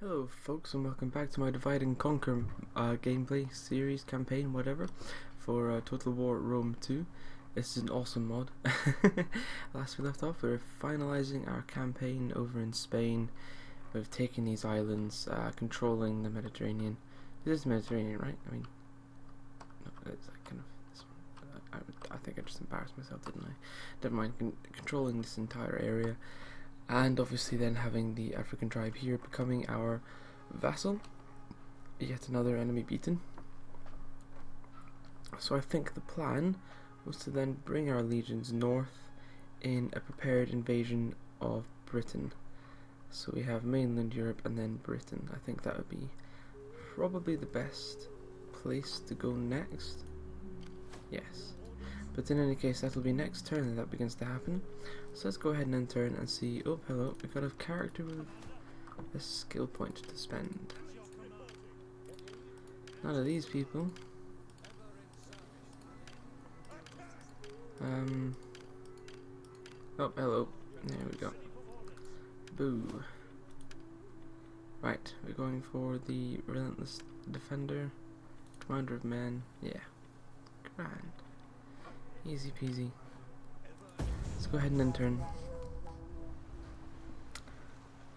Hello folks, and welcome back to my Divide and Conquer gameplay series, campaign, whatever, for Total War Rome 2. This is an awesome mod. Last we left off, we were finalising our campaign over in Spain. We've taken these islands, controlling the Mediterranean. It is the Mediterranean, right? I mean, no, it's like kind of this one. I think I just embarrassed myself, didn't I? Never mind, controlling this entire area. And obviously then having the African tribe here becoming our vassal. Yet another enemy beaten. So I think the plan was to then bring our legions north in a prepared invasion of Britain. So we have mainland Europe and then Britain. I think that would be probably the best place to go next. Yes. But in any case, that'll be next turn that begins to happen. So let's go ahead and end turn and see. Oh, hello. We've got a character with a skill point to spend. None of these people. Oh, hello. There we go. Boo. Right, we're going for the Relentless Defender. Commander of Men. Yeah. Grand. Easy peasy. Let's go ahead and end turn.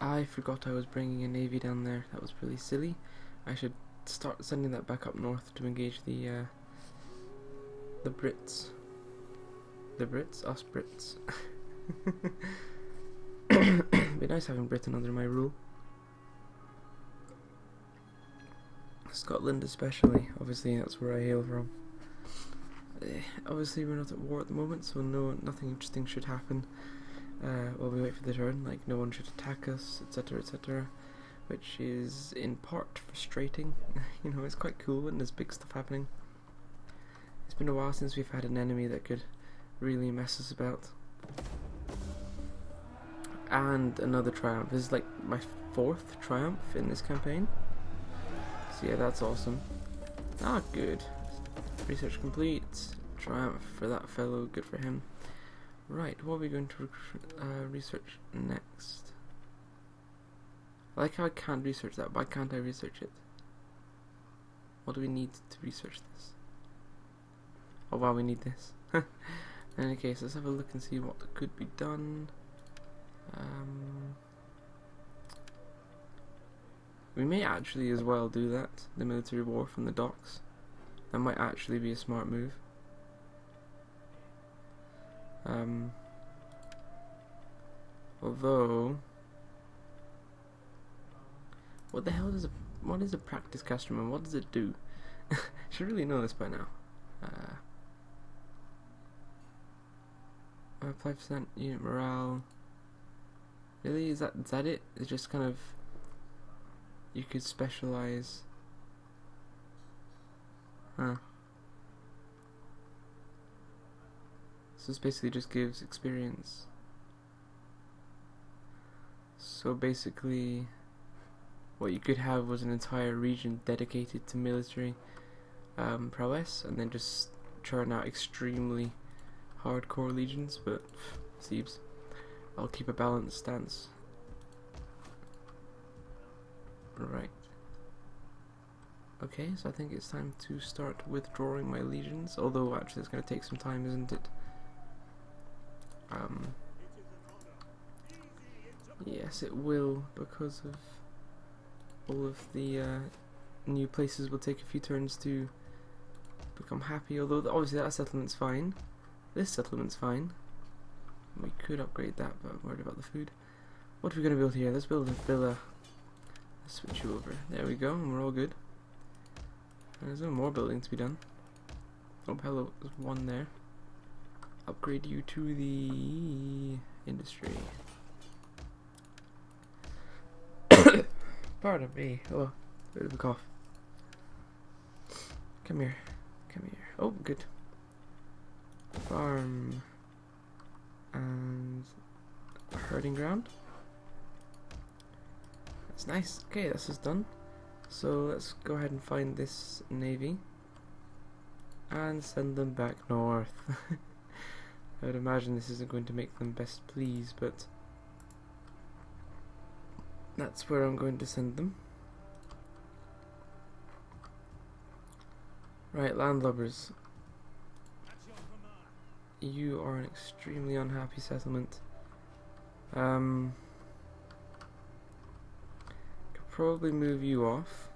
I forgot I was bringing a navy down there. That was really silly. I should start sending that back up north to engage the Brits. The Brits? Us Brits. Be nice having Britain under my rule. Scotland especially. Obviously that's where I hail from. Obviously we're not at war at the moment, so nothing interesting should happen while we wait for the turn. Like, no one should attack us, etc, etc, which is in part frustrating. You know, it's quite cool when there's big stuff happening. It's been a while since we've had an enemy that could really mess us about. And another triumph. This is like my 4th triumph in this campaign, so yeah, that's awesome. Ah, good. Research complete. Triumph for that fellow. Good for him. Right, what are we going to research next? I like how I can't research that. Why can't I research it? What do we need to research this? Oh wow, we need this. In any case, let's have a look and see what could be done. We may actually as well do that. The military war from the docks. That might actually be a smart move. Although, what the hell what is a practice casterman? What does it do? Should really know this by now. 5% unit morale. Really, is that it? It's just kind of, you could specialize. Huh. So this basically just gives experience. So basically, what you could have was an entire region dedicated to military prowess, and then just churn out extremely hardcore legions, but Siebes. I'll keep a balanced stance. Right. Okay, so I think it's time to start withdrawing my legions, although actually it's going to take some time, isn't it? Yes, it will, because of all of the new places will take a few turns to become happy, although obviously that settlement's fine. This settlement's fine. We could upgrade that, but I'm worried about the food. What are we going to build here? Let's build a villa. Let's switch you over. There we go, and we're all good. There's no more building to be done. Oh, hello, there's one there. Upgrade you to the industry. Pardon me. Oh, bit of a cough. Come here. Come here. Oh, good. Farm. And herding ground. That's nice. Okay, this is done. So let's go ahead and find this navy and send them back north. I would imagine this isn't going to make them best pleased, but That's where I'm going to send them. Right, landlubbers. You are an extremely unhappy settlement. Could probably move you off.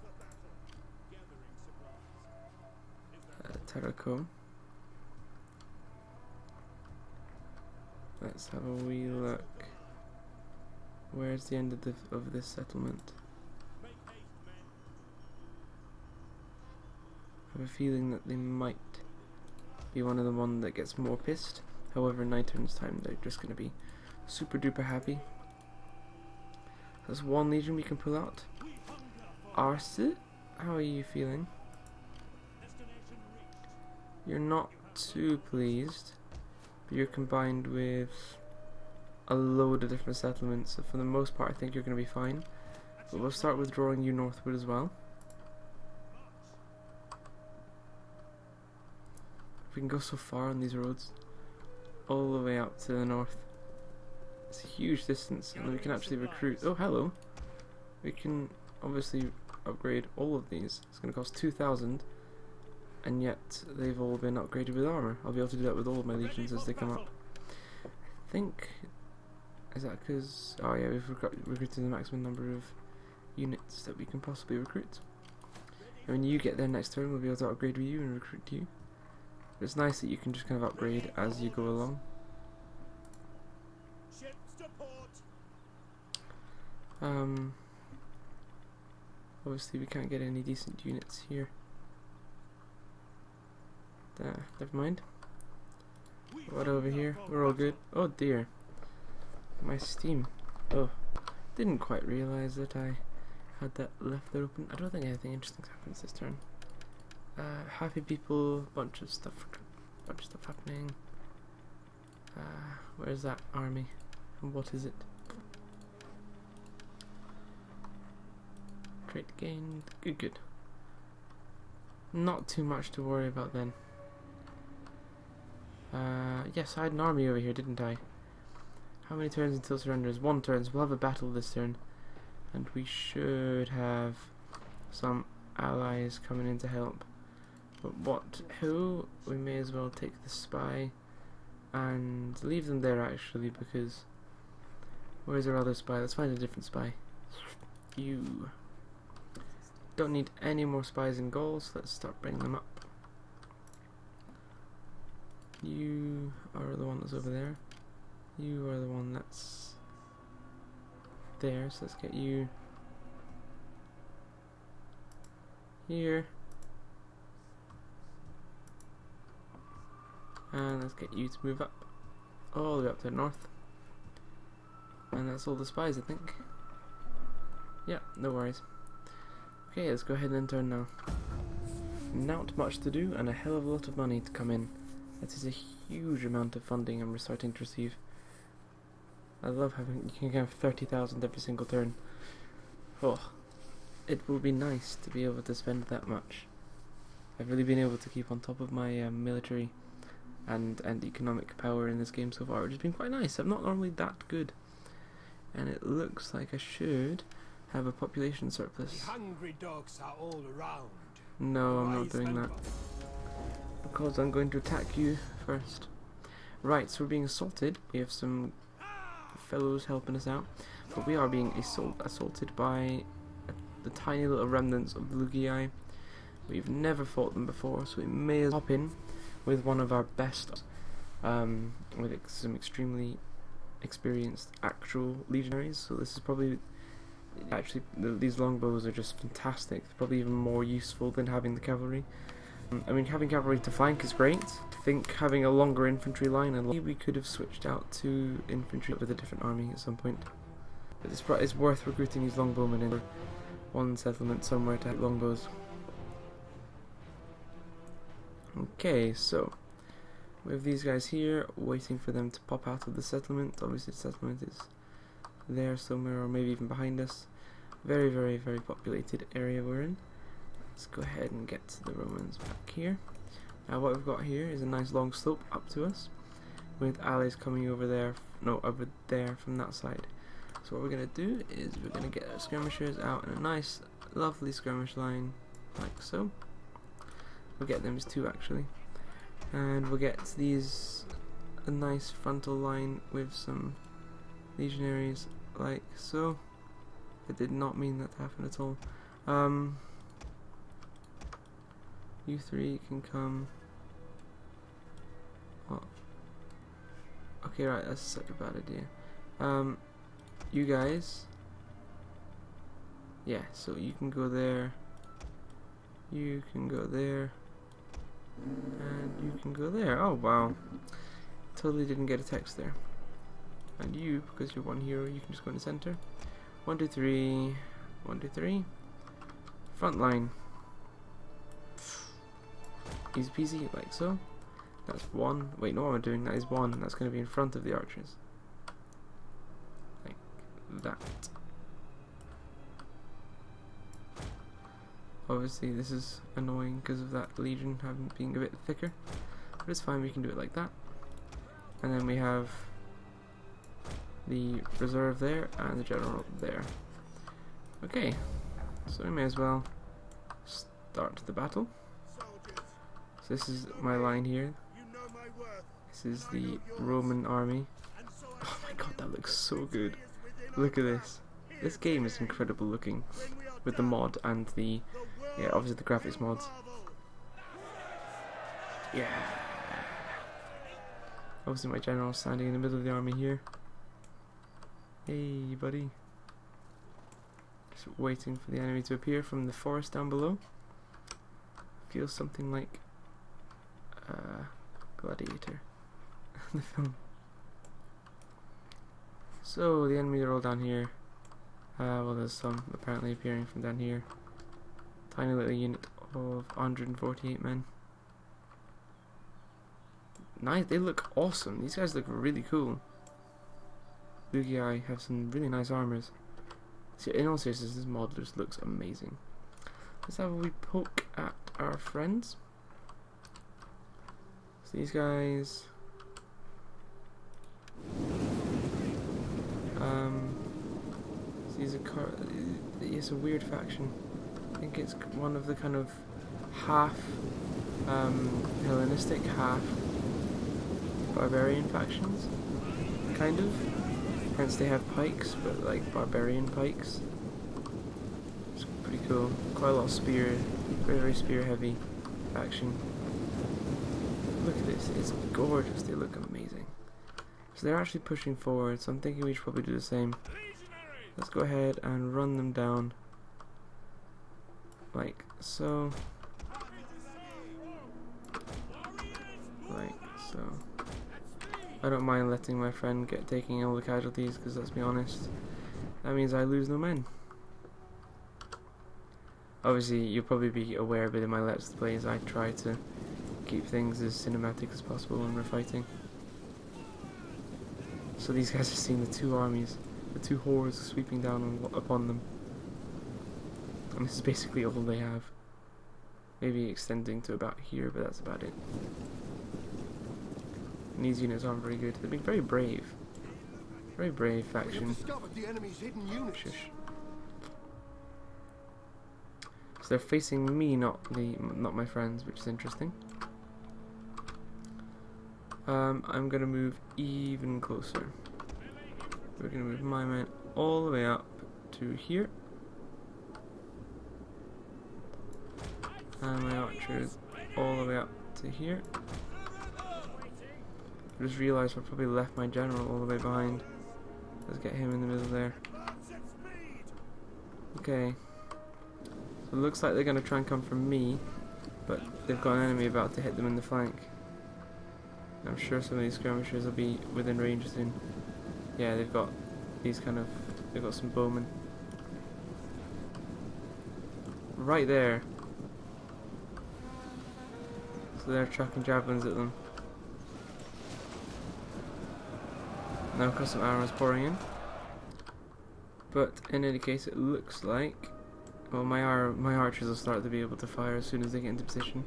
Terraco. Let's have a wee look. Where's the end of this settlement? I have a feeling that they might be one of the one that gets more pissed. However, in 9 turns time, they're just going to be super duper happy. That's one legion we can pull out. Arse, how are you feeling? You're not too pleased, but you're combined with a load of different settlements, so for the most part I think you're going to be fine. But we'll start withdrawing you northward as well. If we can go so far on these roads, all the way up to the north. It's a huge distance, and we can actually recruit. Oh, hello! We can obviously upgrade all of these. It's going to cost 2,000, and yet they've all been upgraded with armor. I'll be able to do that with all of my legions as they come up. I think. Is that because? Oh yeah, we've recruited the maximum number of units that we can possibly recruit. And when you get there next turn, we'll be able to upgrade with you and recruit you. But it's nice that you can just kind of upgrade as you go along. Obviously we can't get any decent units here. Never mind. What over here? We're all good. Oh dear. My Steam. Oh, didn't quite realise that I had that left there open. I don't think anything interesting happens this turn. Happy people, bunch of stuff happening. Where's that army? And what is it? Trait gained. Good. Not too much to worry about then. Yes, I had an army over here, didn't I? How many turns until surrenders? 1 turn, so we'll have a battle this turn. And we should have some allies coming in to help. But who? We may as well take the spy and leave them there actually, because where's our other spy? Let's find a different spy. You don't need any more spies in Gaul, so let's start bringing them up. You are the one that's over there. You are the one that's there, so let's get you here. And let's get you to move up all the way up to the north. And that's all the spies, I think. Yeah, no worries. Okay, let's go ahead and enter now. Not much to do and a hell of a lot of money to come in. That is a huge amount of funding and we're starting to receive. I love having, you can have 30,000 every single turn. Oh, it will be nice to be able to spend that much. I've really been able to keep on top of my military and economic power in this game so far, which has been quite nice. I'm not normally that good, and it looks like I should have a population surplus. The hungry dogs are all around. No, I'm not doing that, because I'm going to attack you first. Right, so we're being assaulted. We have some fellows helping us out, but we are being assaulted by the tiny little remnants of the Lugii. We've never fought them before, so we may as well hop in with one of our best, with some extremely experienced actual legionaries. So this is probably, actually, these longbows are just fantastic. They're probably even more useful than having the cavalry. I mean, having cavalry to flank is great. I think having a longer infantry line, and we could have switched out to infantry with a different army at some point. But it's worth recruiting these longbowmen in one settlement somewhere to have longbows. Okay, so we have these guys here waiting for them to pop out of the settlement. Obviously the settlement is there somewhere, or maybe even behind us. Very, very, very populated area we're in. Let's go ahead and get the Romans back here. Now what we've got here is a nice long slope up to us, with allies coming over there, no, over there from that side. So what we're going to do is we're going to get our skirmishers out in a nice, lovely skirmish line, like so. We'll get them as 2 actually. And we'll get these a nice frontal line with some legionaries, like so. I did not mean that to happen at all. You 3 can come. Oh. Okay, right, that's such a bad idea. You guys. Yeah, so you can go there. You can go there. And you can go there. Oh, wow. Totally didn't get a text there. And you, because you're 1 hero, you can just go in the center. 1, 2, 3. 1, 2, 3. Front line. Easy peasy, like so. That's 1. Wait, no, what am I doing? That is 1. That's going to be in front of the archers. Like that. Obviously, this is annoying because of that legion being a bit thicker. But it's fine, we can do it like that. And then we have the reserve there and the general there. Okay, so we may as well start the battle. So this is my line here. This is the Roman army. Oh my god, that looks so good. Look at this. This game is incredible looking with the mod and the, yeah, obviously the graphics mods. Yeah. Obviously my general standing in the middle of the army here. Hey buddy. Just waiting for the enemy to appear from the forest down below. Feels something like Gladiator. The film. So the enemies are all down here. Well, there's some apparently appearing from down here. Tiny little unit of 148 men. Nice, they look awesome. These guys look really cool. Lugi have some really nice armors. So in all seriousness, this mod just looks amazing. Let's have a wee poke at our friends. So these guys. It's a weird faction. I think it's one of the kind of half Hellenistic, half barbarian factions, kind of. Hence they have pikes, but like barbarian pikes. It's pretty cool. Quite a lot of spear, very spear heavy faction. Look at this, it's gorgeous. They look amazing. So they're actually pushing forward, so I'm thinking we should probably do the same. Let's go ahead and run them down like so. Like so. I don't mind letting my friend taking all the casualties, because let's be honest, that means I lose no men. Obviously you'll probably be aware, but in my Let's Plays I try to keep things as cinematic as possible when we're fighting. So these guys are seeing the 2 armies, the 2 hordes sweeping down upon them. And this is basically all they have. Maybe extending to about here, but that's about it. And these units aren't very good. They're being very brave. Very brave faction. Shush. So they're facing me, not my friends, which is interesting. I'm gonna move even closer. We're gonna move my men all the way up to here. And my archers all the way up to here. I just realised I probably left my general all the way behind. Let's get him in the middle there. Okay. So it looks like they're going to try and come from me, but they've got an enemy about to hit them in the flank. I'm sure some of these skirmishers will be within range soon. Yeah, they've got these they've got some bowmen. Right there. So they're chucking javelins at them. Now I've got some arrows pouring in. But in any case, it looks like, well, my archers will start to be able to fire as soon as they get into position.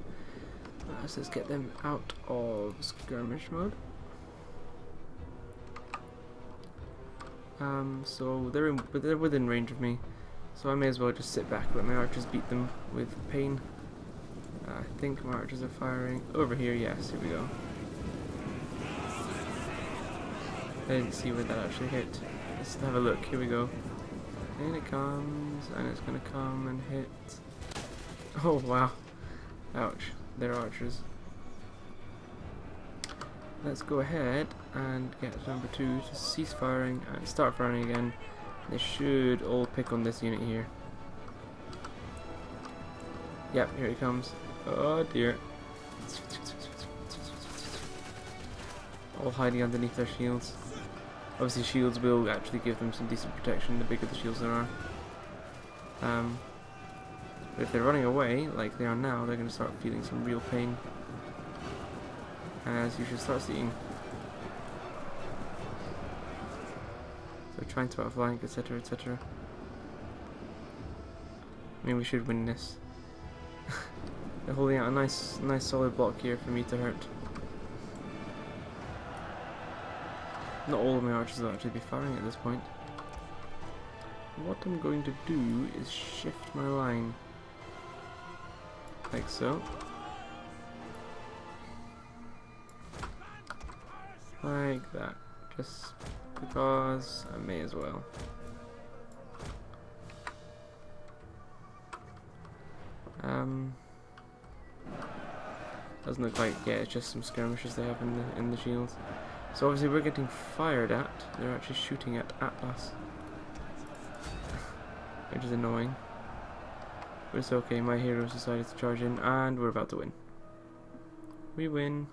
So let's get them out of skirmish mode. So they're within range of me. So I may as well just sit back, let my archers beat them with pain. I think my archers are firing over here. Yes, here we go. I didn't see where that actually hit. Let's have a look. Here we go. In it comes, and it's gonna come and hit. Oh wow! Ouch! They're archers. Let's go ahead and get number 2 to cease firing and start firing again. They should all pick on this unit here. Yep, here it comes. Oh dear. All hiding underneath their shields. Obviously shields will actually give them some decent protection the bigger the shields there are. But if they're running away, like they are now, they're going to start feeling some real pain. As you should start seeing. So trying to outflank, etc, etc. I mean, we should win this. They're holding out a nice solid block here for me to hurt. Not all of my archers will actually be firing at this point. What I'm going to do is shift my line. Like so. Like that. Just because I may as well. Doesn't look like, yeah, it's just some skirmishes they have in the shields. So obviously we're getting fired at. They're actually shooting at us, which is annoying. But it's okay. My heroes decided to charge in, and we're about to win. We win.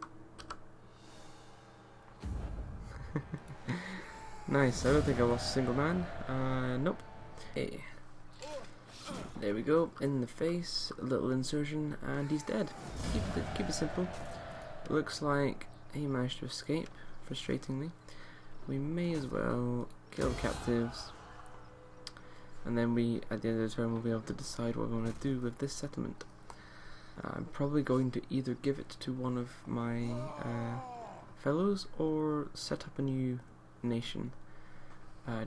Nice. I don't think I lost a single man. Nope. Hey. There we go. In the face, a little insertion, and he's dead. Keep it simple. It looks like he managed to escape. Frustratingly, we may as well kill the captives, and then we, at the end of the turn, will be able to decide what we want to do with this settlement. I'm probably going to either give it to one of my fellows or set up a new nation,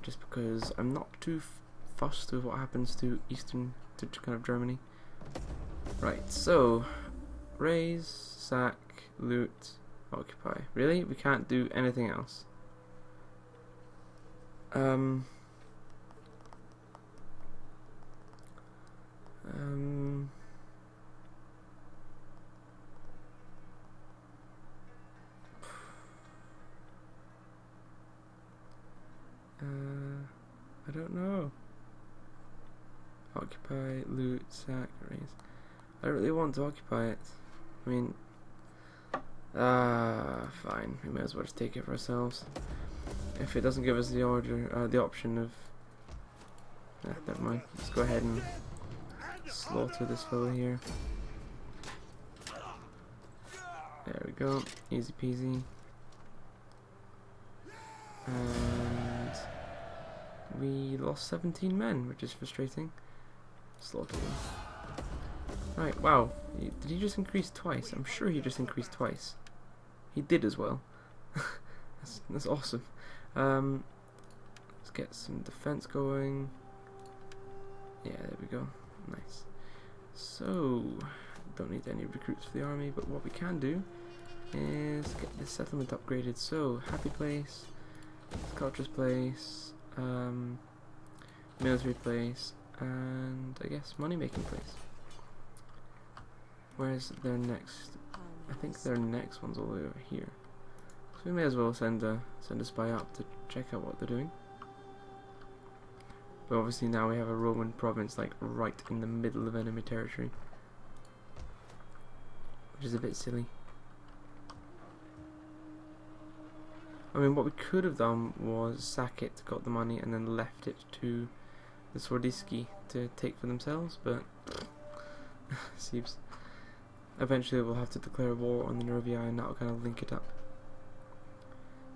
just because I'm not too fussed with what happens to kind of Germany. Right, so raise, sack, loot, occupy. Really? We can't do anything else. I don't know. Occupy, loot, sack, raise. I don't really want to occupy it. I mean, fine. We may as well just take it for ourselves. If it doesn't give us the the option of, never mind. Let's go ahead and slaughter this fellow here. There we go. Easy peasy. And we lost 17 men, which is frustrating. Slaughter them. Right, wow. Did he just increase twice? I'm sure he just increased twice. He did as well. That's awesome. Let's get some defense going. Yeah, there we go. Nice. So, don't need any recruits for the army, but what we can do is get this settlement upgraded. So, happy place, sculptor's place, military place, and I guess money making place. Where's their next? I think their next one's all the way over here. So we may as well send a spy up to check out what they're doing. But obviously now we have a Roman province like right in the middle of enemy territory, which is a bit silly. I mean, what we could have done was sack it, got the money, and then left it to the Swardiski to take for themselves, but seems eventually we'll have to declare war on the Nervii, and that'll kind of link it up.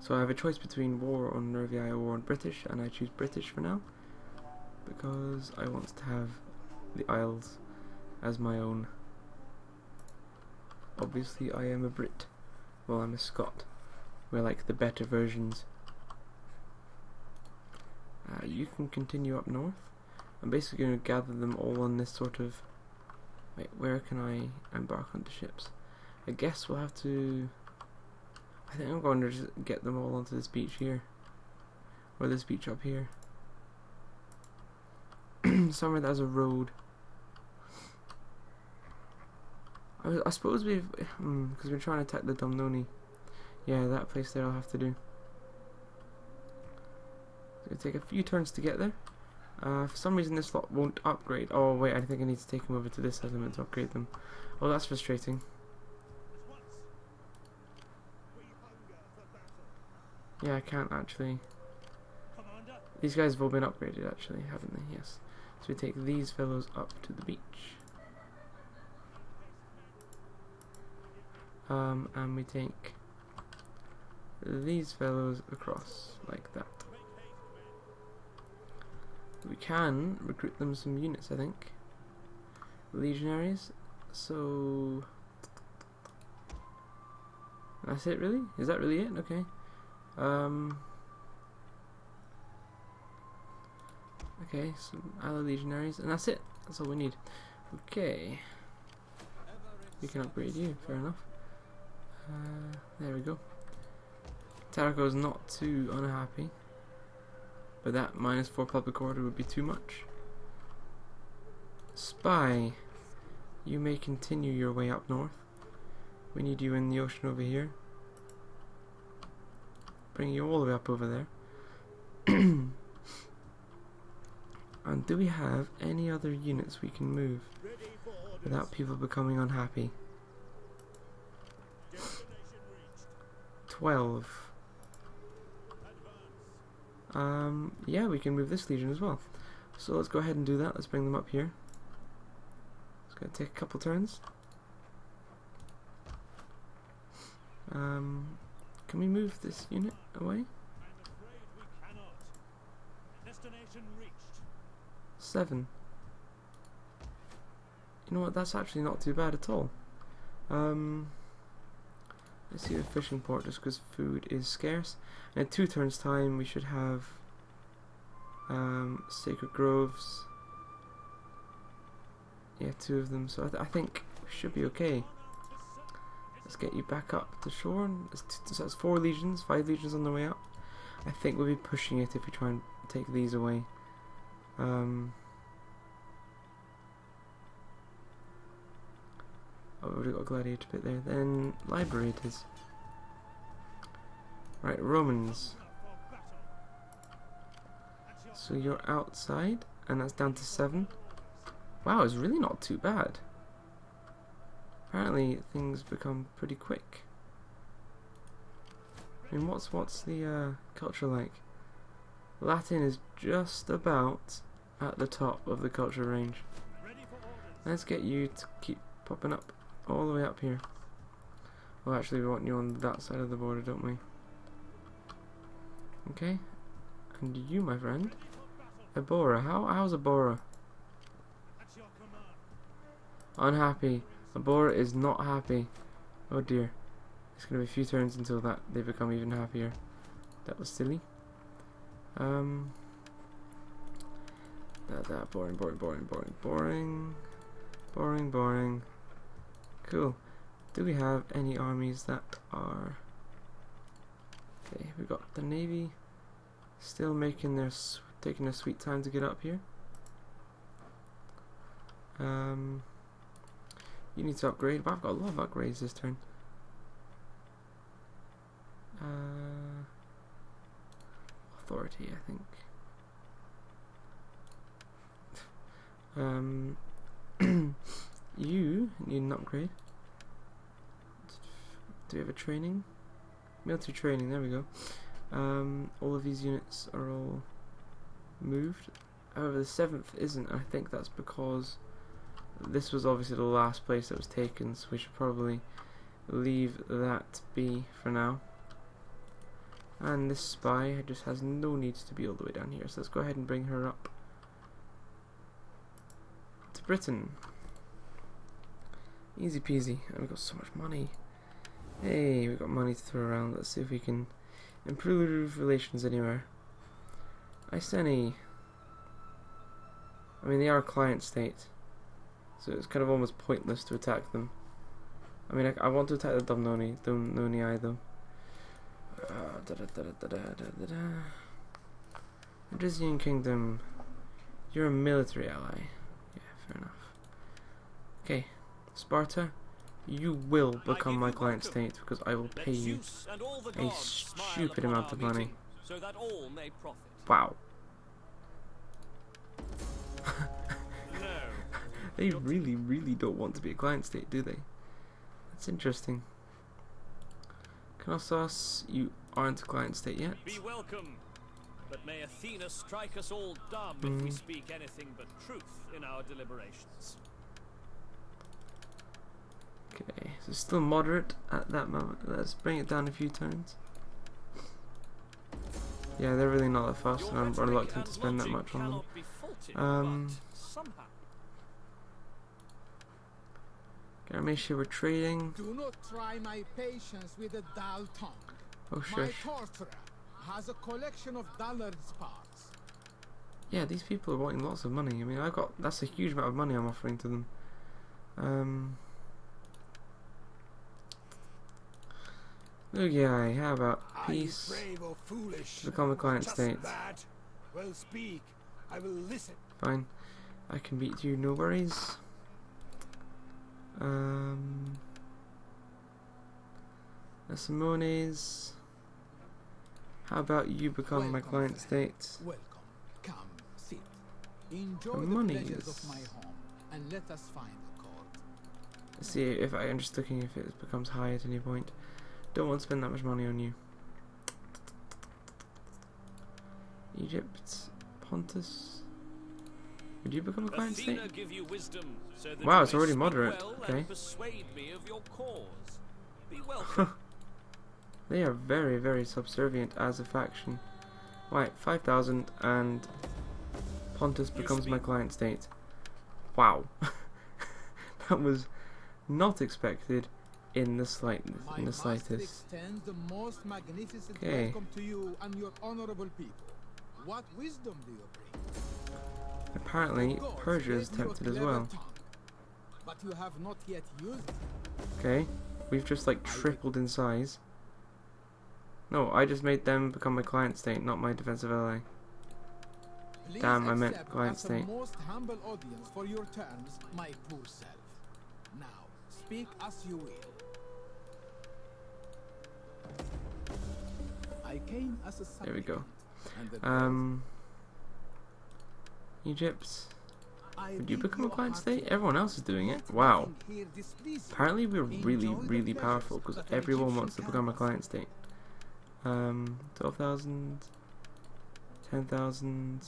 So I have a choice between war on Nervii or war on British, and I choose British for now, because I want to have the Isles as my own. Obviously I am a Brit. Well, I'm a Scot. We're like the better versions. you can continue up north. I'm basically going to gather them all on this sort of... Wait, where can I embark onto ships? I guess we'll have to... I think I'm going to just get them all onto this beach here. Or this beach up here. Somewhere that has a road. I suppose we've... because we're trying to attack the Domnoni. Yeah, that place there I'll have to do. It's going to take a few turns to get there. For some reason this lot won't upgrade. Oh wait, I think I need to take them over to this element to upgrade them. Oh, that's frustrating. Yeah, I can't actually. These guys have all been upgraded actually, haven't they? Yes. So we take these fellows up to the beach. And we take these fellows across like that. We can recruit them some units, I think. Legionaries. So that's it, really? Is that really it? Okay. Okay, some ally legionaries, and that's it. That's all we need. Okay. We can upgrade you. Fair enough. There we go. Tarako's not too unhappy. But that -4 public order would be too much. Spy, you may continue your way up north. We need you in the ocean over here. Bring you all the way up over there. And do we have any other units we can move without people becoming unhappy? 12. Yeah, we can move this legion as well. So let's go ahead and do that. Let's bring them up here. It's going to take a couple turns. Can we move this unit away? 7. You know what? That's actually not too bad at all. Let's see the fishing port, just because food is scarce. And in 2 turns' time, we should have sacred groves. Yeah, 2 of them. So I think we should be okay. Let's get you back up to shore. So that's 4 legions, 5 legions on the way up. I think we'll be pushing it if we try and take these away. Oh, we've already got a gladiator bit there. Then library it is. Right, Romans. So you're outside, and that's down to 7. Wow, it's really not too bad. Apparently things become pretty quick. I mean, what's the culture like? Latin is just about at the top of the culture range. Let's get you to keep popping up all the way up here. Well, actually we want you on that side of the border, don't we? Okay. And you, my friend, Abora. How's Abora? Unhappy. Abora is not happy. Oh dear. It's gonna be a few turns until that they become even happier. That was silly. Boring. Cool. Do we have any armies that are... Okay, we got the navy still making their taking their sweet time to get up here. You need to upgrade, but I've got a lot of upgrades this turn. Authority, I think. You need an upgrade. Do we have a training? Military training, there we go. All of these units are all moved. However, the 7th isn't. I think that's because this was obviously the last place that was taken, so we should probably leave that be for now. And this spy just has no need to be all the way down here, so let's go ahead and bring her up to Britain. Easy peasy. And we've got so much money. Hey, we've got money to throw around. Let's see if we can improve relations anywhere. Iceni. I mean, they are a client state, so it's kind of almost pointless to attack them. I mean, I want to attack the Domnonii though. Odrysian Kingdom, you're a military ally. Yeah, fair enough. Okay, Sparta, you will become my client state because I will pay you a stupid amount of money. So that all may profit. Wow. No. They really, really don't want to be a client state, do they? That's interesting. Knossos, you aren't a client state yet. Be welcome. But may Athena strike us all dumb if we speak anything but truth in our deliberations. Okay, so still moderate at that moment. Let's bring it down a few turns. Yeah, they're really not that fast, and I'm reluctant to spend that much on them. Garamecia, we're trading. Do not try my patience with a dull tongue. Oh, My shush. torturer has a collection of Dullard's parts. Yeah, these people are wanting lots of money. I mean, that's a huge amount of money I'm offering to them. Okay, how about peace? Are you brave or foolish? To become a client Just state. that? Well, speak. I will listen. Fine. I can beat you, no worries. Simones. How about you become my Welcome, client friend. state? Welcome. Come, sit. Enjoy The the money pleasures is- of my home, and let us find a court. Let's see if I'm just looking if it becomes high at any point. Don't want to spend that much money on you. Egypt, Pontus. Would you become a client state? Athena give you wisdom, so that Wow, you it's may already speak moderate. well Okay. and persuade me of your cause. Be welcome. They are very, very subservient as a faction. Right, 5,000 and Pontus becomes my client state. Wow. That was not expected in the slightest. My master extends the most magnificent Okay. welcome to you and your honorable people. What wisdom do you bring? Apparently, Gods Persia is gave you a tempted as clever well. tongue, but you have not yet used it. Okay, we've just like tripled in size. No, I just made them become my client state, not my defensive ally. Please Damn, I meant accept client as state. a most humble audience for your terms, my poor self. Now, speak as you will. I came as a There we go. supplicant, and the Egypt. I Would you bid become a your client heart state? to Everyone else is doing it. let Wow. nothing here displease you. Apparently we're really, Enjoy the really pleasures powerful because that an everyone Egyptian wants to become a can client state. 12,000, 10,000.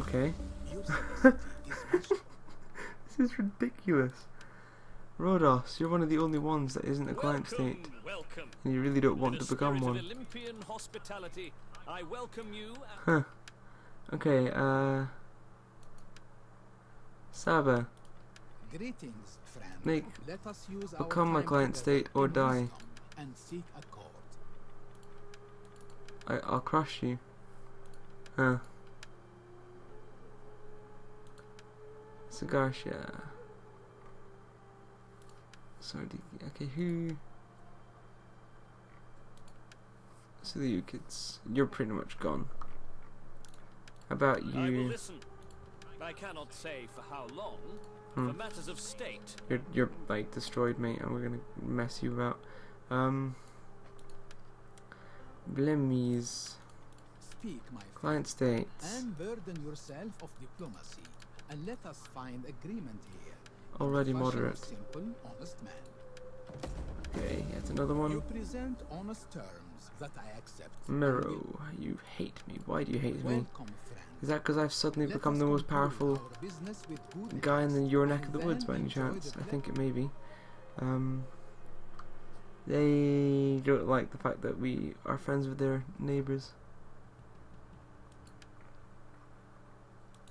Okay. Your sagacity is much This is ridiculous. Rhodos, you're one of the only ones that isn't a client state, Welcome. and you really don't In want the to become spirit one. of Olympian hospitality, I welcome you. Huh. Okay, Saba, Greetings, friend. Nick, Let us use our become my time client together state or in die. wisdom and seek a court. I'll crush you. Huh. Sagartia. Sorry, okay, who? So the kids, you're pretty much gone. How about I will you? listen. I cannot say for how long. Hmm. For matters of state, You're like destroyed, mate, and we're gonna mess you about. Blemmies, Speak, my friend. client states, Unburden yourself of diplomacy, and let us find agreement here. already Fashion of moderate. Simple, honest man. Okay, yet another You one. present honest terms that I accept. Miro, you hate me. Why do you hate me? Welcome, friend. Is that because I've suddenly Let become us the most conclude powerful our business with good guy in haste, your neck and of the woods by then any enjoy chance? the I think it pleasure. may be. They don't like the fact that we are friends with their neighbours.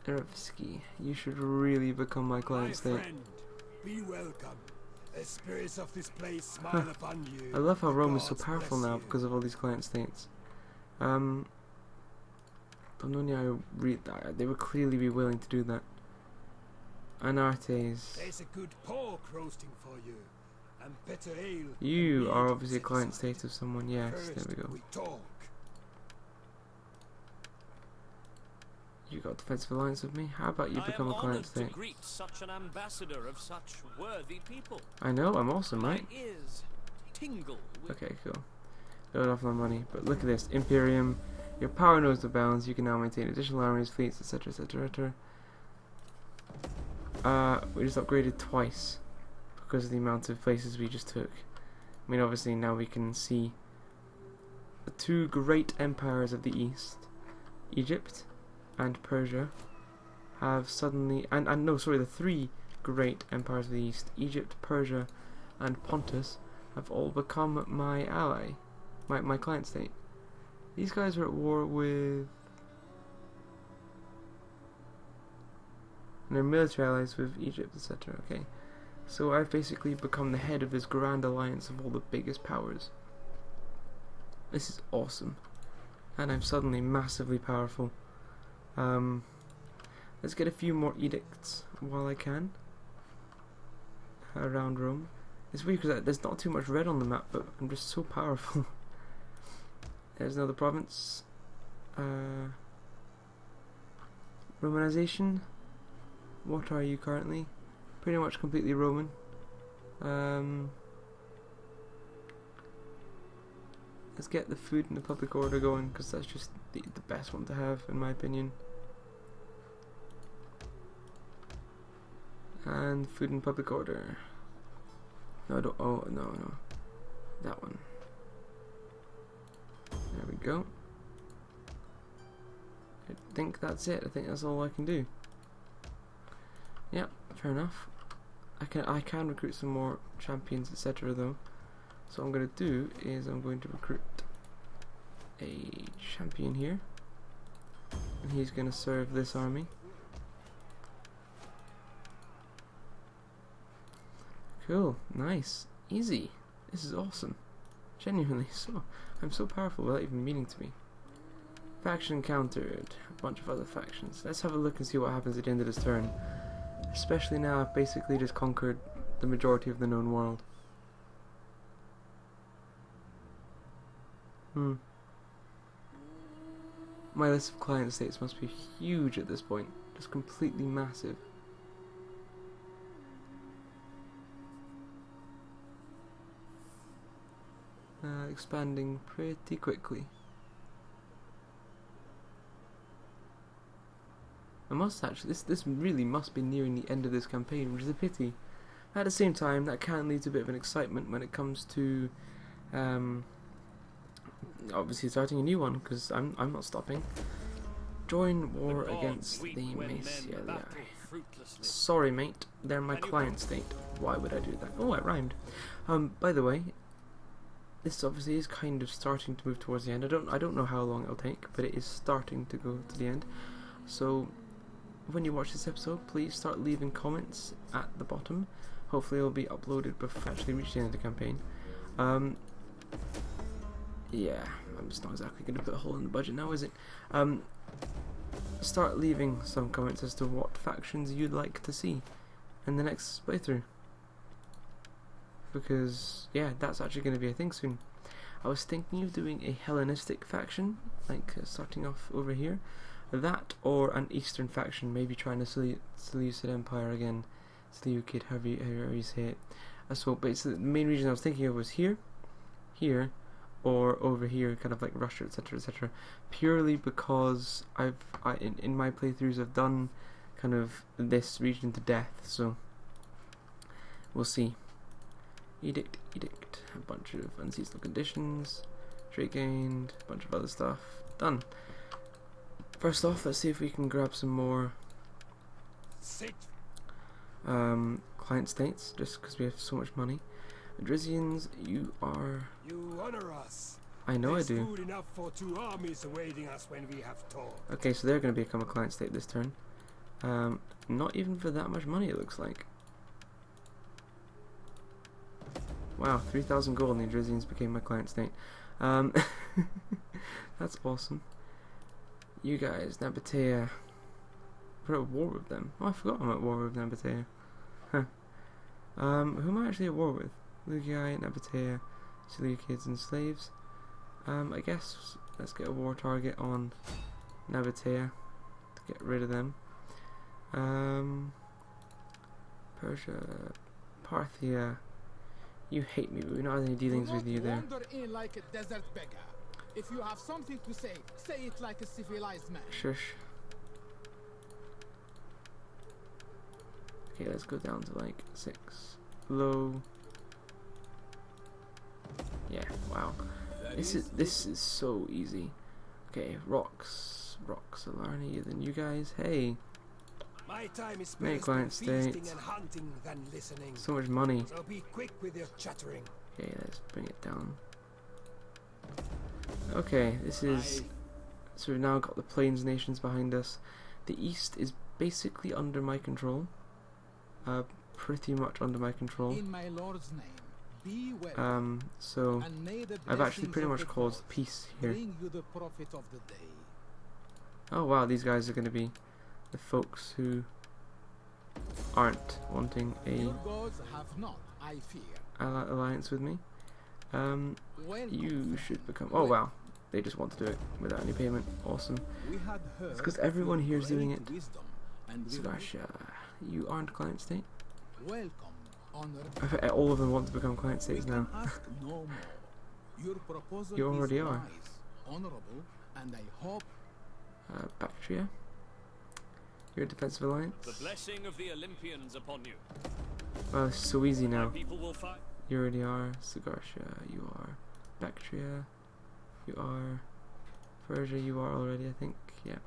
Erevsky, you should really become my My client state. friend, be welcome. The spirits of this place smile upon you. I love how The Rome is so gods powerful bless now you. because of all these client states. Dononia, they would clearly be willing to do that. Anartes, There's a good pork roasting for you, and better ale. you and are mead obviously a set client aside. state of someone. Yes, there First we go. we talk. You got defensive alliance with me. How about you become a I am client honoured state? to greet such an ambassador of such worthy people. I know, I'm awesome, right? My ears tingle with Okay, cool. Load off my money, but look at this, Imperium. Your power knows the bounds. You can now maintain additional armies, fleets, etc., etc., etc. We just upgraded twice because of the amount of places we just took. I mean, obviously now we can see the two great empires of the East, Egypt and Persia, have suddenly, and no, sorry, the three great empires of the East, Egypt, Persia, and Pontus, have all become my ally, my client state. These guys are at war with, and they're military allies with Egypt, etc. Okay, so I've basically become the head of this grand alliance of all the biggest powers. This is awesome, and I'm suddenly massively powerful. Let's get a few more edicts while I can around Rome. It's weird because there's not too much red on the map, but I'm just so powerful. There's another province. Romanization. What are you currently? Pretty much completely Roman. Let's get the food and the public order going, because that's just the best one to have, in my opinion. And food and public order. No, I don't. Oh, no. That one. There we go. I think that's it. I think that's all I can do. Yeah, fair enough. I can recruit some more champions, etc. though. So what I'm going to do is I'm going to recruit a champion here, and he's going to serve this army. Cool, nice, easy. This is awesome. Genuinely, I'm so powerful without even meaning to be. Faction countered. A bunch of other factions. Let's have a look and see what happens at the end of this turn. Especially now I've basically just conquered the majority of the known world. My list of client states must be huge at this point. Just completely massive. Expanding pretty quickly. I must actually, this really must be nearing the end of this campaign, which is a pity. At the same time, that can lead to a bit of an excitement when it comes to obviously starting a new one, because I'm not stopping. Join war against the Macedonia. Sorry, mate, they're my client state. Why would I do that? Oh, it rhymed. By the way, this obviously is kind of starting to move towards the end. I don't know how long it'll take, but it is starting to go to the end. So when you watch this episode, please start leaving comments at the bottom. Hopefully it'll be uploaded before I actually reach the end of the campaign. Yeah, I'm just not exactly going to put a hole in the budget now, is it? Start leaving some comments as to what factions you'd like to see in the next playthrough. Because, yeah, that's actually going to be a thing soon. I was thinking of doing a Hellenistic faction, like starting off over here. That or an Eastern faction, maybe trying to Seleucid Empire again. Seleucid, however you say it. So basically, the main region I was thinking of was here, or over here, kind of like Russia, etc., etc. Purely because in my playthroughs I've done kind of this region to death, so we'll see. Edict, a bunch of unseasonal conditions, trade gained, a bunch of other stuff, done. First off, let's see if we can grab some more client states, just because we have so much money. Adrisians, you honor us. I know There's I do. Food enough for 2 armies awaiting us when we have talk. Okay, so they're going to become a client state this turn. Not even for that much money, it looks like. Wow, 3,000 gold and the Adrisians became my client state. That's awesome. You guys, Nabatea. We're at war with them. Oh, I forgot I'm at war with Nabatea. Huh. Who am I actually at war with? Lugai, Nabatea, Seleucids and slaves. I guess let's get a war target on Nabatea to get rid of them. Persia, Parthia. You hate me, but we don't have any dealings with you there. Wander in like a desert beggar. If you have something to say, say it like a civilized man. Shush. Okay, let's go down to like 6. Low. Yeah, wow. This is so easy. Okay, rocks are learning than you guys. Hey, My time is Make spent client feasting state. and hunting than listening. so much money. So be quick with your chattering. Okay, let's bring it down. Okay, this is... So we've now got the Plains nations behind us. The east is basically under my control. Pretty much under my control. In my lord's name, be well. So And may the I've actually blessings pretty of much the caused gods peace here. bring you the profit of the day. Oh wow, these guys are going to be the folks who aren't wanting a Your gods have not, I fear. alliance with me. Welcome, You friend. should become... Oh wow, they just want to do it without any payment. Awesome. We had heard It's 'cause of everyone your here is doing great it. wisdom, and we Sugasha, you aren't client state. welcome, honored. I bet all of them want to become client We states can now. ask no more. Your proposal You already is are. wise, honorable, and I hope Bactria, you're a defensive alliance. The blessing of the Olympians upon you. Well, it's so easy My now. people will fight. You already are. Sugarsha, you are. Bactria, you are. Persia, you are already, I think. Yeah.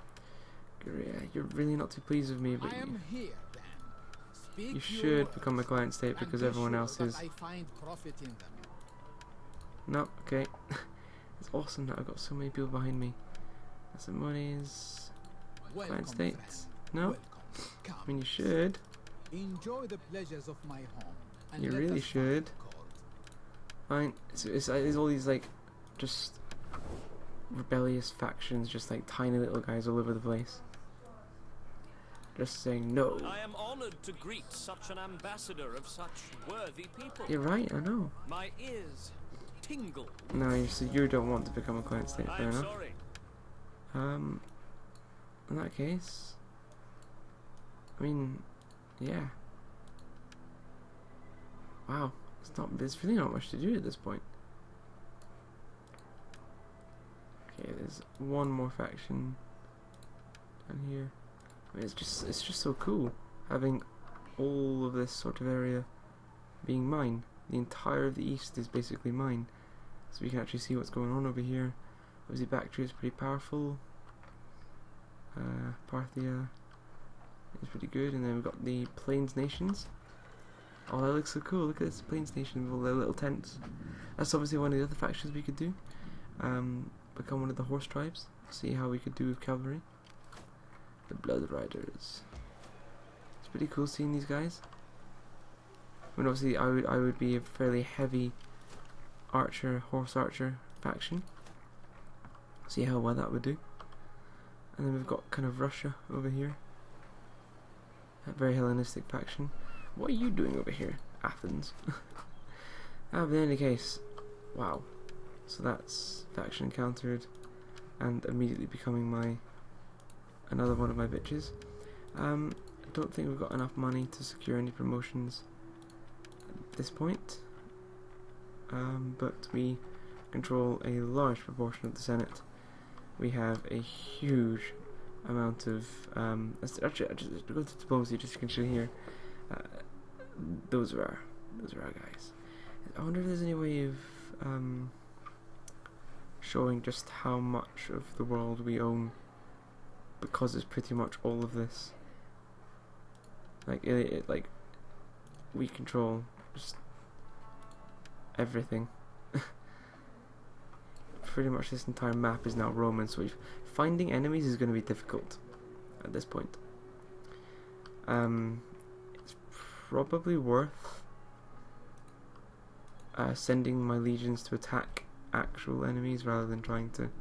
Korea, you're really not too pleased with me, but I am here then. Speak you your should words, become a client state and because be everyone sure else that is. I find profit in them. No, okay. It's awesome that I've got so many people behind me. That's some monies. Welcome, Client states. friend. No? Welcome. Come. I mean, you should. Enjoy the pleasures of my home. And You let really us find should. court. Fine. It's all these, like, just rebellious factions, just like tiny little guys all over the place. Just saying no. I am honored to greet such an ambassador of such worthy people. You're right, I know. My ears tingle. No, so you don't want to become a client state, I fair am enough. sorry. In that case, I mean, yeah. Wow, there's really not much to do at this point. Okay, there's one more faction down here. I mean, it's just so cool having all of this sort of area being mine. The entire of the east is basically mine, so we can actually see what's going on over here. Obviously, Bactria is pretty powerful. Parthia is pretty good, and then we've got the Plains nations. Oh, that looks so cool! Look at this Plains nation with all their little tents. That's obviously one of the other factions we could do. Become one of the horse tribes. See how we could do with cavalry. The Blood Riders. It's pretty cool seeing these guys. I mean, obviously, I would be a fairly heavy horse archer faction. See how well that would do. And then we've got kind of Russia over here. A very Hellenistic faction. What are you doing over here, Athens? But in any case, wow. So that's faction encountered, and immediately becoming another one of my bitches. I don't think we've got enough money to secure any promotions at this point. But we control a large proportion of the Senate. We have a huge amount of actually, just go to diplomacy just so you can show here. Those are our guys. I wonder if there's any way of showing just how much of the world we own, because it's pretty much all of this. Like like we control just everything. Pretty much this entire map is now Roman, so finding enemies is going to be difficult at this point. It's probably worth sending my legions to attack actual enemies rather than trying to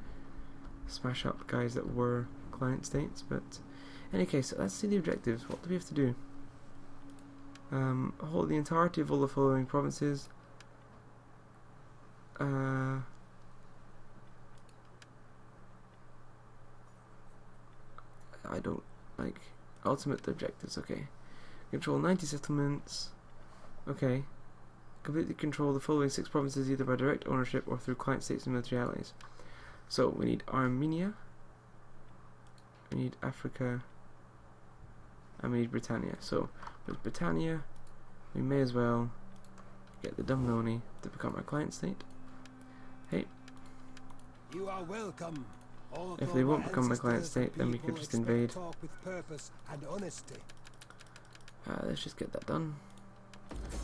smash up guys that were client states, but in any case, let's see the objectives. What do we have to do? Hold the entirety of all the following provinces. I don't like ultimate objectives. Okay, control 90 settlements. Okay, completely control the following 6 provinces either by direct ownership or through client states and military allies. So we need Armenia, we need Africa, and we need Britannia. So with Britannia, we may as well get the Dumnoni to become our client state. Hey, You are welcome. if they won't become my client state, then we could just invade. Talk with purpose and honesty. Let's just get that done.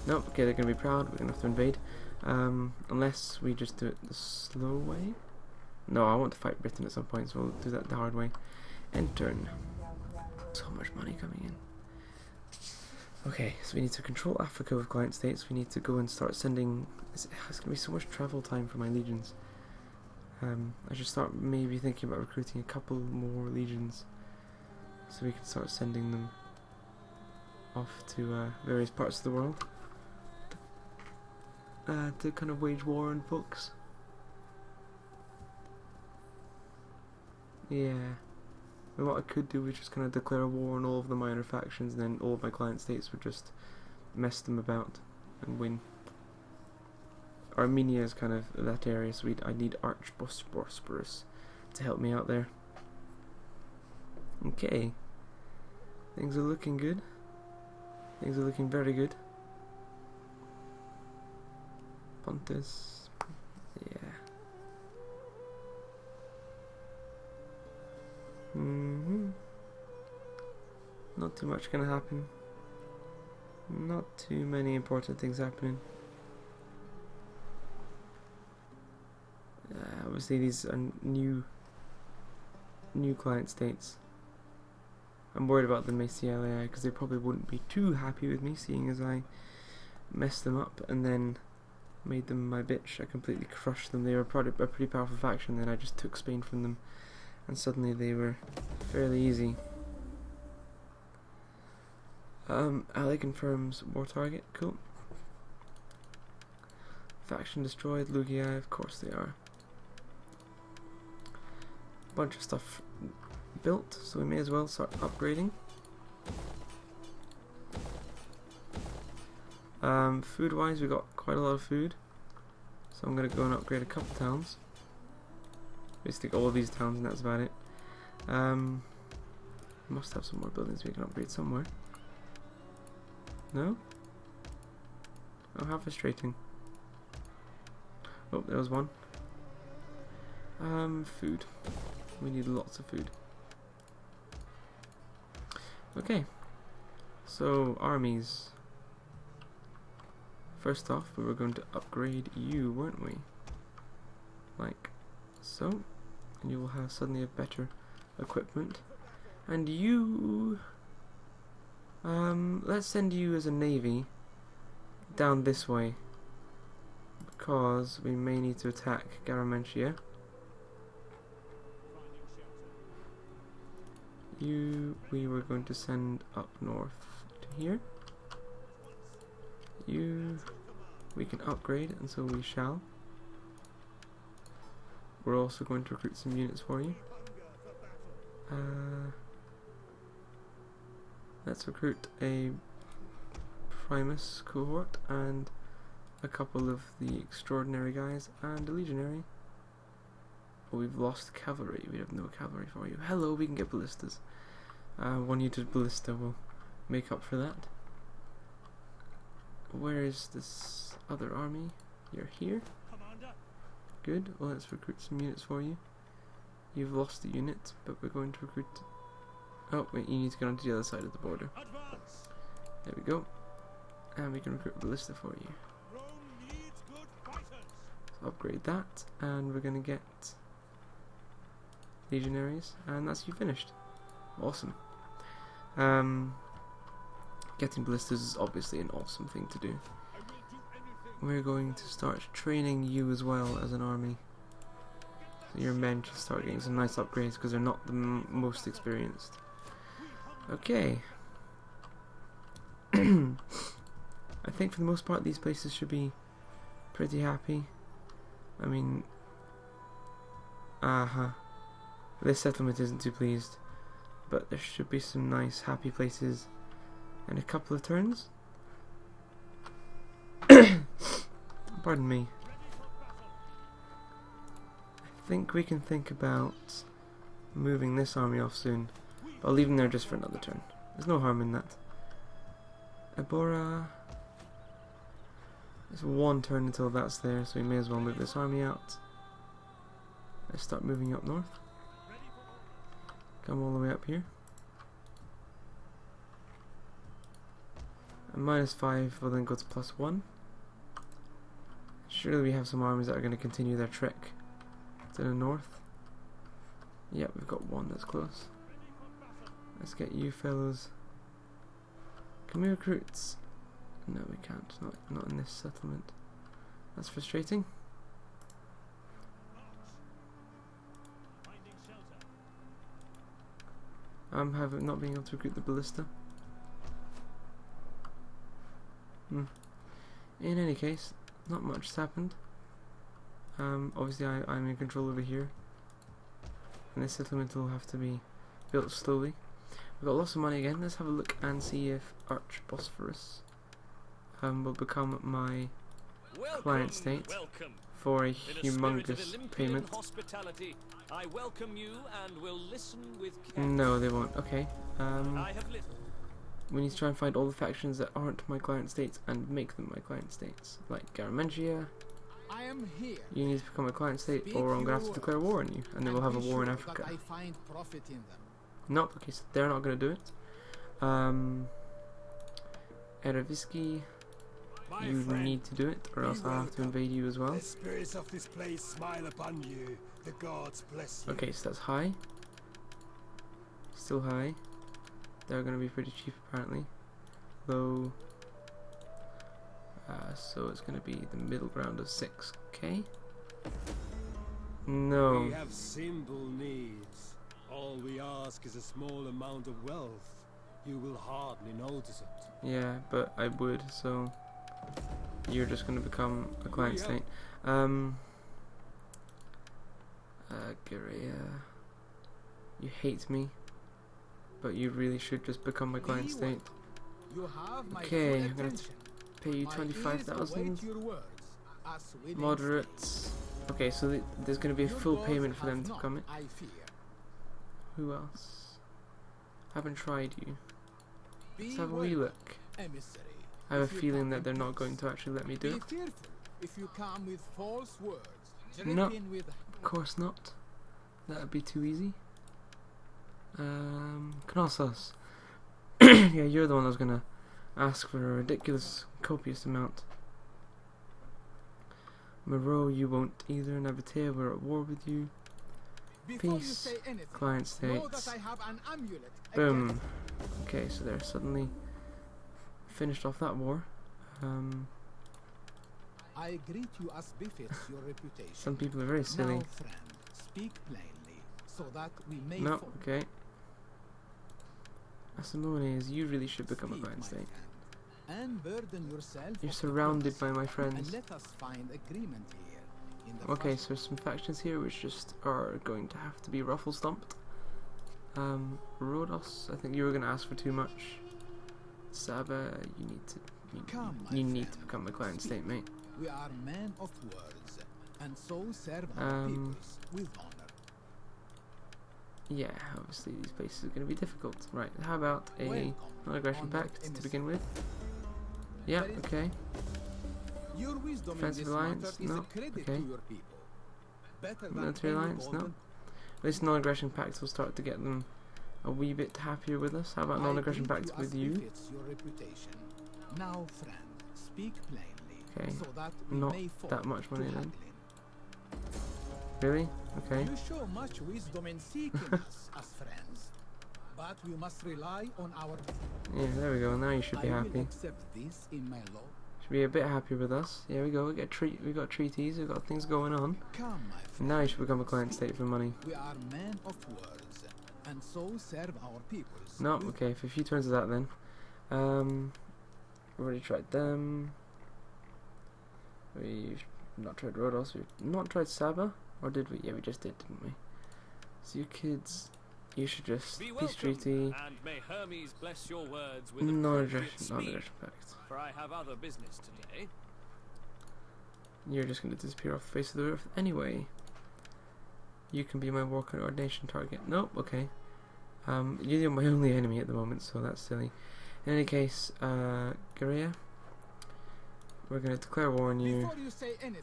Nope, okay, they're going to be proud, we're going to have to invade. Unless we just do it the slow way. No, I want to fight Britain at some point, so we'll do that the hard way. End turn. So much money coming in. Okay, so we need to control Africa with client states. We need to go and start sending... It's going to be so much travel time for my legions. I should start maybe thinking about recruiting a couple more legions, so we can start sending them off to various parts of the world to kind of wage war on folks. Yeah. And what I could do is just kind of declare war on all of the minor factions, and then all of my client states would just mess them about and win. Armenia is kind of that area, so I need Archbosporus to help me out there. Okay. Things are looking good. Things are looking very good. Pontus. Yeah. Not too much gonna happen. Not too many important things happening. Obviously these are new client states. I'm worried about the ACLAI because they probably wouldn't be too happy with me, seeing as I messed them up and then made them my bitch. I completely crushed them. They were a pretty powerful faction, then I just took Spain from them, and suddenly they were fairly easy. Ally confirms war target. Cool. Faction destroyed. Lugia, of course they are. Bunch of stuff built, so we may as well start upgrading. Food wise, we got quite a lot of food, so I'm gonna go and upgrade a couple towns. Basically all of these towns, and that's about it. Must have some more buildings we can upgrade somewhere. No? Oh, how frustrating. Oh, there was one. Food. We need lots of food. Okay. So, armies. First off, we were going to upgrade you, weren't we? Like so. And you will have suddenly a better equipment. And you... let's send you as a navy down this way, because we may need to attack Garamentia. You, we were going to send up north to here. You, we can upgrade, and so we shall. We're also going to recruit some units for you. Let's recruit a Primus cohort and a couple of the extraordinary guys and a legionary. But we've lost cavalry. We have no cavalry for you. Hello, we can get ballistas. 1 unit ballista will make up for that. Where is this other army? You're here. Good. Well, let's recruit some units for you. You've lost a unit, but we're going to recruit... Oh, wait, you need to get onto the other side of the border. There we go. And we can recruit a ballista for you. So upgrade that, and we're going to get legionaries, and that's you finished. Awesome. Getting ballistas is obviously an awesome thing to do. We're going to start training you as well as an army. Your men should start getting some nice upgrades because they're not the most experienced. Okay. I think for the most part these places should be pretty happy. I mean, this settlement isn't too pleased, but there should be some nice happy places in a couple of turns. Pardon me. I think we can think about moving this army off soon, but I'll leave them there just for another turn. There's no harm in that. Ebora. It's one turn until that's there, so we may as well move this army out. Let's start moving up north. Come all the way up here. And -5 will then go to +1. Surely we have some armies that are going to continue their trek to the north. Yep, we've got one that's close. Let's get you fellows. Can we recruit? No, we can't. Not in this settlement. That's frustrating. I'm not being able to recruit the ballista. In any case, not much has happened. Obviously I'm in control over here, and this settlement will have to be built slowly. We've got lots of money again. Let's have a look and see if Arch Bosphorus will become my client state for a humongous payment. I welcome you and will listen with No, they won't. Okay. We need to try and find all the factions that aren't my client states and make them my client states. Like Garamentia. I am here. You need to become a client state, or I'm going to have to declare war on you, and then we'll have a war in Africa. I find profit in them. Nope, okay, so they're not going to do it. Erevisky, you need to do it, or else I'll have to invade you as well. The spirits of this place smile upon you. The gods bless you. Okay, so that's high. Still high. They're going to be pretty cheap apparently. Low. So it's going to be the middle ground of 6k. No. We have simple needs. All we ask is a small amount of wealth. You will hardly notice it. Yeah, but I would, so you're just going to become a client state. Guerrilla, you hate me, but you really should just become my client state. You have my Okay, full I'm going to attention. pay you My 25,000. ears await your words, as within Moderates. Okay, so there's going to be a Your full gods payment for them have to not, come in. I fear. Who else? Haven't tried you. Be Let's have a wee welcome, look. emissary. I have a If you feeling come that in they're not peace, going to actually let me do Be it. fearful if you come with false words. No. dripping with Of course not. That would be too easy. Knossos. Yeah, you're the one that was gonna ask for a ridiculous, copious amount. Moreau, you won't either. Navatea, we're at war with you. Before you Peace. say anything, Client know that states. I have an amulet Boom. against Okay, so they're suddenly finished off that war. I greet you as befits your reputation. Some people are very silly. Now, friend, speak plainly, so that we may No, follow. okay. Asimones, you really should become a Speak, client my state. friend, and burden yourself You're of surrounded by diplomacy, my friends. And let us find agreement here. In the Okay, first so there's some factions here which just are going to have to be ruffle stomped. Rhodos, I think you were going to ask for too much. Saba, you need to Come, my you need to friend, become a client speak. state, mate. We are men of words, and so serve our Um, peoples with honor. Yeah, obviously these places are going to be difficult. Right, how about a Welcome, non-aggression honored pact to emissary. begin with? Yeah, Very- okay. Your wisdom Defensive in this alliance? matter is No. a credit Okay. to your people. Better than Military any alliance? No. golden- This non-aggression pact will start to get them a wee bit happier with us. How about I non-aggression greet pact you with as you? befits your reputation. Now, friend, speak plainly, Okay, so that we not may fall that much money to then. haggling. Really? Okay. You show much wisdom in seeking us as friends, but we must rely on our. Yeah, there we go. Now you should be I will happy. accept this in my law. Should be a bit happier with us. Here we go. We got treaties. We've got things going on. Come, my friend. Now you should become a client state for money. We are men of words, and so serve our peoples. No, with okay. For a few turns of that then. We already tried them. We've not tried Rhodos. We've not tried Saba, or did we? Yeah, we just did, didn't we? So you kids, you should just Be peace welcome, treaty. and may Hermes bless your words with No appropriate speed, disrespect. for I have other business today. You're just going to disappear off the face of the earth anyway. You can be my war coordination target. Nope, okay. You're my only enemy at the moment, so that's silly. In any case, Garea, we're going to declare war on you. Before you say anything,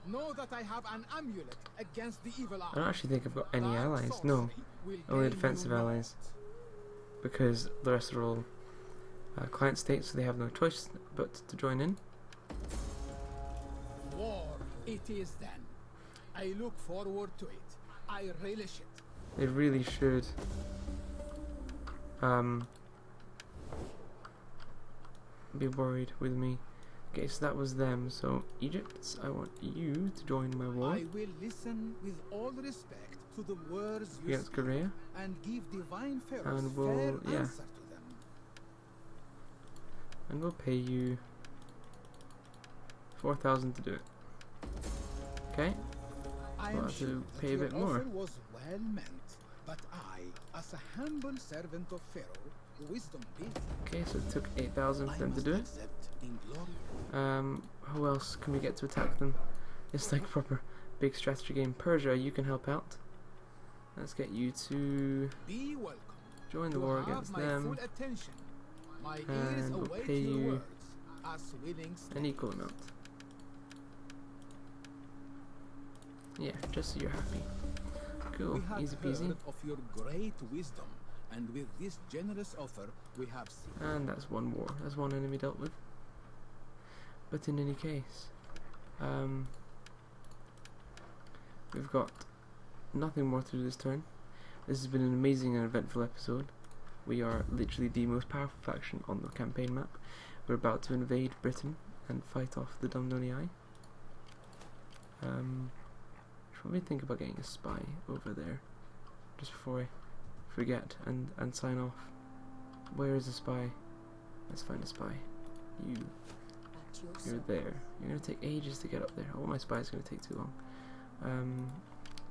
know that I have an amulet against the evil eye. I don't actually think I've got any Dark allies, no. sorcery will Only gain defensive you allies. naught. Because the rest are all client states, so they have no choice but to join in. War it is then. I look forward to it. I relish it. They really should be worried with me. Okay, so that was them. So Egypt, I want you to join my war I will listen with all respect to the words you against speak Korea, and give divine pharaohs and we'll fair yeah, answer to them. and we'll pay you 4,000 to do it. Okay, I We'll am have sure to that pay a your bit more. offer was well meant, but I, as a humble servant of Pharaoh, wisdom be, okay. So it took 8,000 for I them to must do it. accept in glory. Who else can we get to attack them? It's like a proper big strategy game. Persia, you can help out. Let's get you to Be welcome. join the You war have against my them. full attention. My ears And we'll await pay your you words as willing an equal amount. Yeah, just so you're happy. Cool, We have easy heard peasy. of your great wisdom, and with this generous offer, we have seen. And that's one war. That's one enemy dealt with. But in any case, we've got nothing more to do this turn. This has been an amazing and eventful episode. We are literally the most powerful faction on the campaign map. We're about to invade Britain and fight off the Dumnonii. Should we think about getting a spy over there? Just before I forget and sign off. Where is the spy? Let's find a spy. You're there. You're gonna take ages to get up there. Oh, my spy's gonna take too long.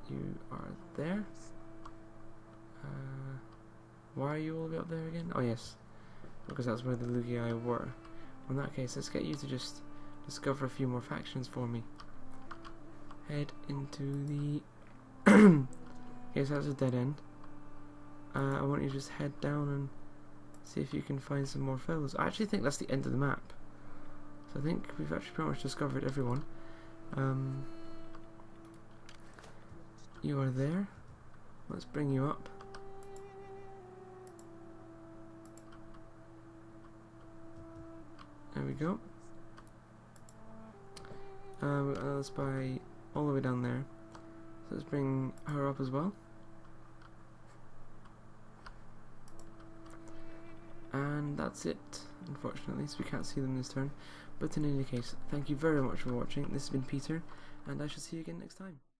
You are there. Why are you all the way up there again? Oh yes, because that's where the Lugii were. In that case, let's get you to just discover a few more factions for me. Head into the... Yes, that's a dead end. I want you to just head down and see if you can find some more fellows. I actually think that's the end of the map. So I think we've actually pretty much discovered everyone. You are there. Let's bring you up. There we go. We've got another spy all the way down there. So let's bring her up as well. And that's it, unfortunately, so we can't see them this turn. But in any case, thank you very much for watching. This has been Peter, and I shall see you again next time.